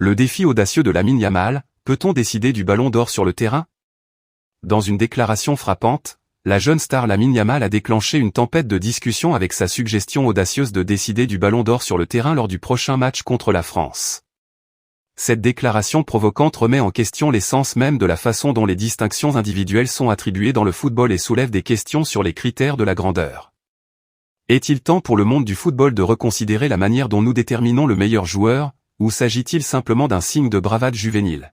Le défi audacieux de Lamine Yamal, peut-on décider du ballon d'or sur le terrain? Dans une déclaration frappante, la jeune star Lamine Yamal a déclenché une tempête de discussion avec sa suggestion audacieuse de décider du ballon d'or sur le terrain lors du prochain match contre la France. Cette déclaration provocante remet en question l'essence même de la façon dont les distinctions individuelles sont attribuées dans le football et soulève des questions sur les critères de la grandeur. Est-il temps pour le monde du football de reconsidérer la manière dont nous déterminons le meilleur joueur, ou s'agit-il simplement d'un signe de bravade juvénile?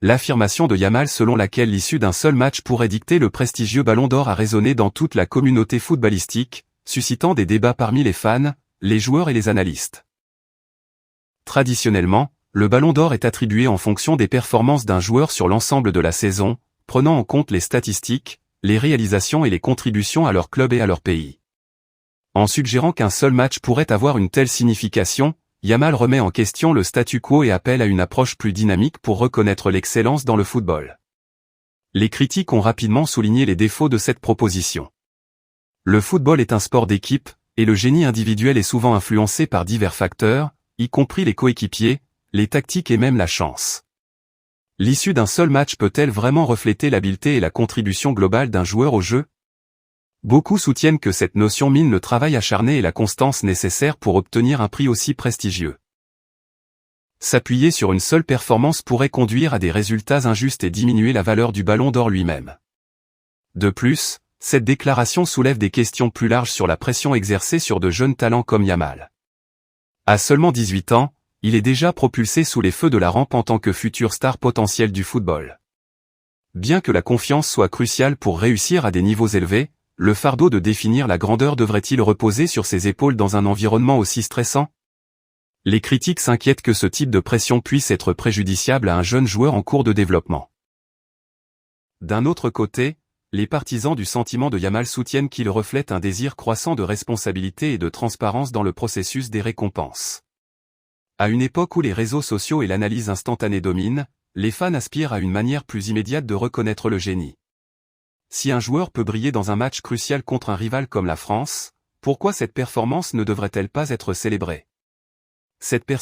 L'affirmation de Yamal selon laquelle l'issue d'un seul match pourrait dicter le prestigieux ballon d'or a résonné dans toute la communauté footballistique, suscitant des débats parmi les fans, les joueurs et les analystes. Traditionnellement, le ballon d'or est attribué en fonction des performances d'un joueur sur l'ensemble de la saison, prenant en compte les statistiques, les réalisations et les contributions à leur club et à leur pays. En suggérant qu'un seul match pourrait avoir une telle signification, Yamal remet en question le statu quo et appelle à une approche plus dynamique pour reconnaître l'excellence dans le football. Les critiques ont rapidement souligné les défauts de cette proposition. Le football est un sport d'équipe, et le génie individuel est souvent influencé par divers facteurs, y compris les coéquipiers, les tactiques et même la chance. L'issue d'un seul match peut-elle vraiment refléter l'habileté et la contribution globale d'un joueur au jeu? Beaucoup soutiennent que cette notion mine le travail acharné et la constance nécessaires pour obtenir un prix aussi prestigieux. S'appuyer sur une seule performance pourrait conduire à des résultats injustes et diminuer la valeur du ballon d'or lui-même. De plus, cette déclaration soulève des questions plus larges sur la pression exercée sur de jeunes talents comme Yamal. À seulement 18 ans, il est déjà propulsé sous les feux de la rampe en tant que future star potentielle du football. Bien que la confiance soit cruciale pour réussir à des niveaux élevés, le fardeau de définir la grandeur devrait-il reposer sur ses épaules dans un environnement aussi stressant? Les critiques s'inquiètent que ce type de pression puisse être préjudiciable à un jeune joueur en cours de développement. D'un autre côté, les partisans du sentiment de Yamal soutiennent qu'il reflète un désir croissant de responsabilité et de transparence dans le processus des récompenses. À une époque où les réseaux sociaux et l'analyse instantanée dominent, les fans aspirent à une manière plus immédiate de reconnaître le génie. Si un joueur peut briller dans un match crucial contre un rival comme la France, pourquoi cette performance ne devrait-elle pas être célébrée? Cette